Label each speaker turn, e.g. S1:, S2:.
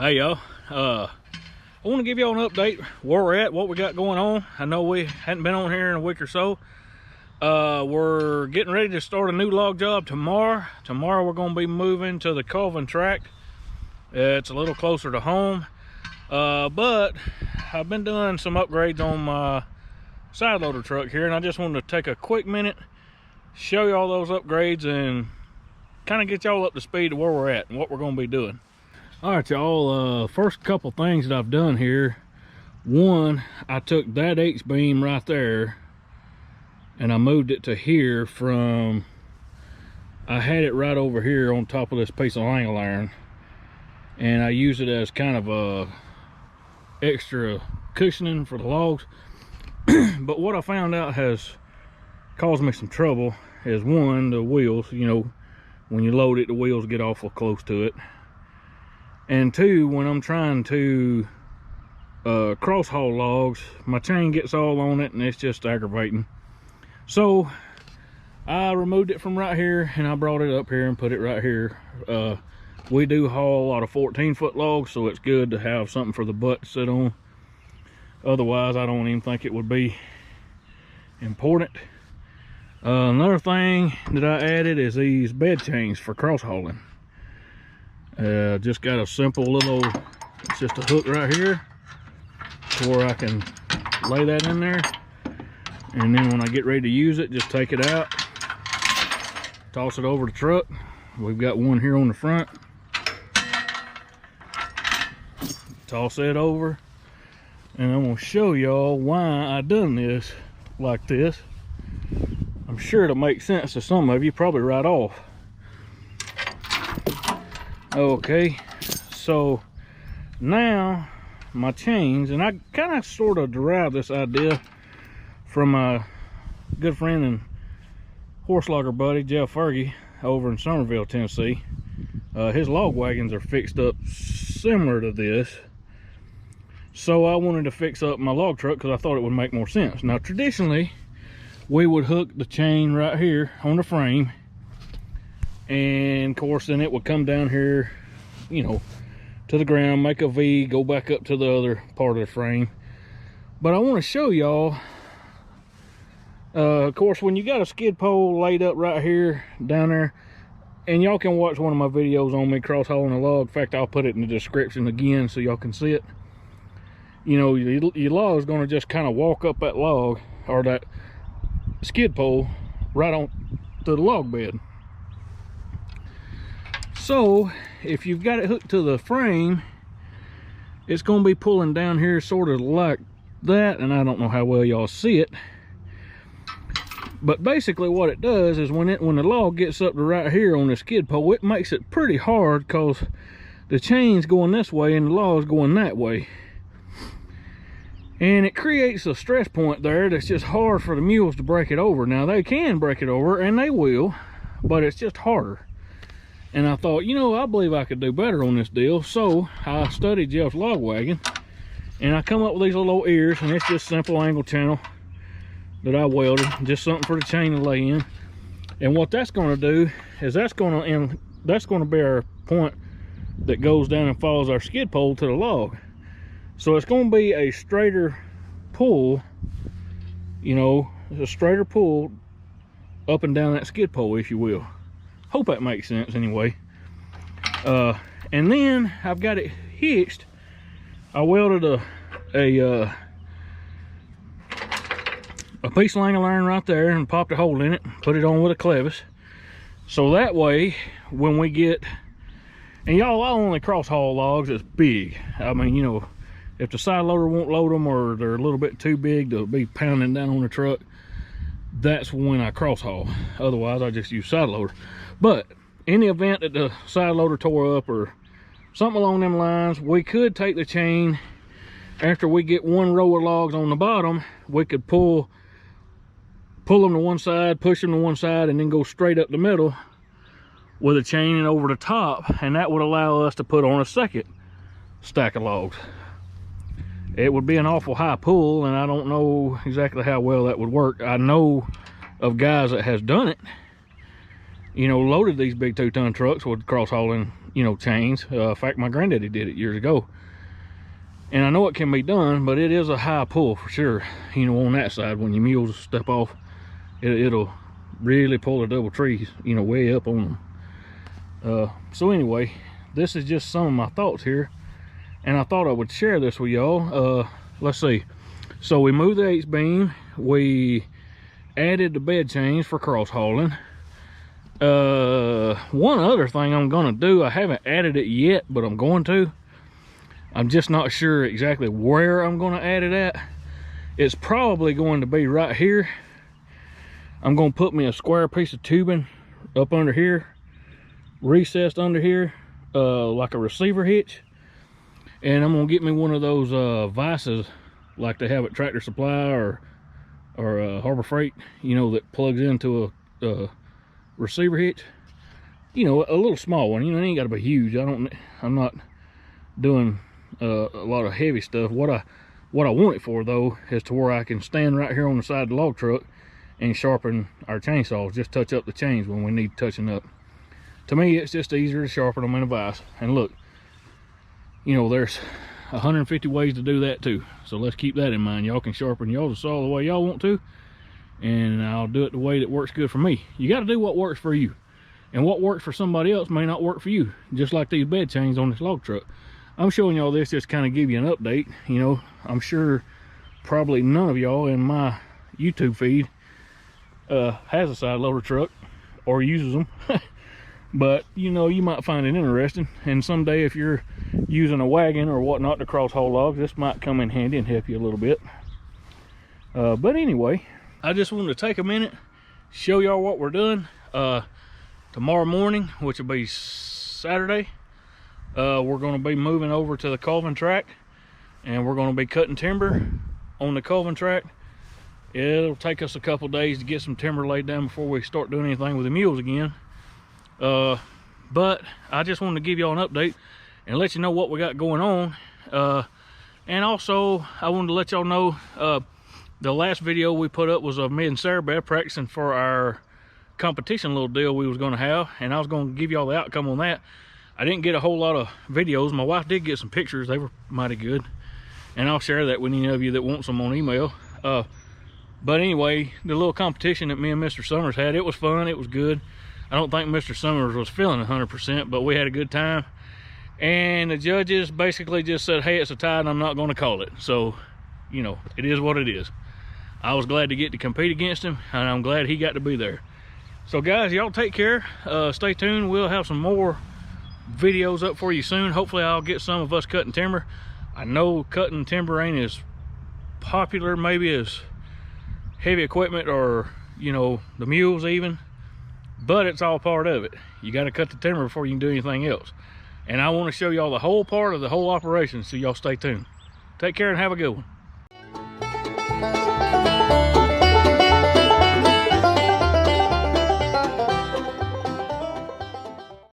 S1: Hey y'all, I want to give y'all an update where we're at, what we got going on. I know we hadn't been on here in a week or so. We're getting ready to start a new log job tomorrow. Tomorrow we're going to be moving to the Colvin tract. It's a little closer to home, but I've been doing some upgrades on my side loader truck here, and I just wanted to take a quick minute, show y'all those upgrades and kind of get y'all up to speed to where we're at and what we're going to be doing. All right, y'all, first couple things that I've done here. One, I took that H-beam right there and I moved it to here from, I had it right over here on top of this piece of angle iron, and I use it as kind of a extra cushioning for the logs. But what I found out has caused me some trouble is, one, the wheels, you know, when you load it, the wheels get awful close to it. And two, when I'm trying to cross haul logs, my chain gets all on it and it's just aggravating. So I removed it from right here and I brought it up here and put it right here. We do haul a lot of 14-foot logs, so it's good to have something for the butt to sit on. Otherwise, I don't even think it would be important. Another thing that I added is these bed chains for cross hauling. Just got a simple little, it's just a hook right here to where I can lay that in there, and then when I get ready to use it, just take it out, toss it over the truck. We've got one here on the front, toss it over, and I'm going to show y'all why I done this like this. I'm sure it'll make sense to some of you, probably right off. Okay, so now my chains, and I kind of sort of derived this idea from my good friend and horse logger buddy Jeff Fergie over in Somerville, Tennessee. His log wagons are fixed up similar to this, so I wanted to fix up my log truck because I thought it would make more sense. Now traditionally we would hook the chain right here on the frame, and of course then it would come down here, you know, to the ground, make a V, go back up to the other part of the frame. But I want to show y'all, of course, when you got a skid pole laid up right here down there, and y'all can watch one of my videos on me cross hauling a log. In fact, I'll put it in the description again so y'all can see it. You know, your log is going to just kind of walk up that log or that skid pole right on to the log bed. So if you've got it hooked to the frame, it's going to be pulling down here sort of like that, and I don't know how well y'all see it, but basically what it does is when the log gets up to right here on the skid pole, it makes it pretty hard because the chain's going this way and the log's going that way, and it creates a stress point there that's just hard for the mules to break it over. Now they can break it over, and they will, but it's just harder. And I thought, you know, I believe I could do better on this deal. So I studied Jeff's log wagon, and I come up with these little ears, and it's just simple angle channel that I welded, just something for the chain to lay in. And what that's going to do is that's going to be our point that goes down and follows our skid pole to the log. So it's going to be a straighter pull, you know, a straighter pull up and down that skid pole, if you will. Hope that makes sense anyway. And then I've got it hitched. I welded a piece of angle iron right there and popped a hole in it, put it on with a clevis. So that way, when we get, and y'all, I only cross haul logs that's big. I mean, you know, if the side loader won't load them or they're a little bit too big to be pounding down on the truck, that's when I cross haul. Otherwise I just use side loader. But in the event that the side loader tore up or something along them lines, we could take the chain after we get one row of logs on the bottom. We could pull them to one side, push them to one side, and then go straight up the middle with a chain and over the top, and that would allow us to put on a second stack of logs. It would be an awful high pull, and I don't know exactly how well that would work. I know of guys that has done it, you know, loaded these big 2-ton trucks with cross hauling you know, chains. In fact, my granddaddy did it years ago. And I know it can be done, but it is a high pull for sure. You know, on that side, when your mules step off, it'll really pull the double trees, you know, way up on them. So anyway, this is just some of my thoughts here, and I thought I would share this with y'all. Let's see. So we moved the H-beam, we added the bed chains for cross hauling. One other thing I'm gonna do, I haven't added it yet, but I'm going to. I'm just not sure exactly where I'm gonna add it at. It's probably going to be right here. I'm gonna put me a square piece of tubing up under here, recessed under here, like a receiver hitch. And I'm gonna get me one of those vices like they have at Tractor Supply or Harbor Freight, you know, that plugs into a receiver hitch. You know, a little small one. You know, it ain't gotta be huge. I'm not doing a lot of heavy stuff. What I want it for though is to where I can stand right here on the side of the log truck and sharpen our chainsaws, just touch up the chains when we need touching up. To me, it's just easier to sharpen them in a vise. And look, you know, there's 150 ways to do that too, so let's keep that in mind. Y'all can sharpen y'all's saw the way y'all want to, and I'll do it the way that works good for me. You got to do what works for you, and what works for somebody else may not work for you. Just like these bed chains on this log truck. I'm showing y'all this just kind of give you an update. You know, I'm sure probably none of y'all in my YouTube feed has a side loader truck or uses them. But you know, you might find it interesting, and someday if you're using a wagon or whatnot to cross haul logs, this might come in handy and help you a little bit. But anyway, I just wanted to take a minute, show y'all what we're doing. Tomorrow morning, which will be Saturday, we're going to be moving over to the Colvin tract, and we're going to be cutting timber on the Colvin tract. It'll take us a couple days to get some timber laid down before we start doing anything with the mules again. But I just wanted to give y'all an update and let you know what we got going on. And also I wanted to let y'all know, the last video we put up was of me and Sarah Beth practicing for our competition little deal we was going to have, and I was going to give y'all the outcome on that. I didn't get a whole lot of videos. My wife did get some pictures. They were mighty good, and I'll share that with any of you that wants them on email. But anyway, the little competition that me and Mr. Summers had, it was fun, it was good. I don't think Mr. Summers was feeling 100%, but we had a good time. And the judges basically just said, hey, it's a tie and I'm not going to call it. So, you know, it is what it is. I was glad to get to compete against him, and I'm glad he got to be there. So guys, y'all take care. Stay tuned. We'll have some more videos up for you soon. Hopefully I'll get some of us cutting timber. I know cutting timber ain't as popular maybe as heavy equipment or, you know, the mules even, but it's all part of it. You got to cut the timber before you can do anything else. And I want to show y'all the whole part of the whole operation, so y'all stay tuned. Take care and have a good one.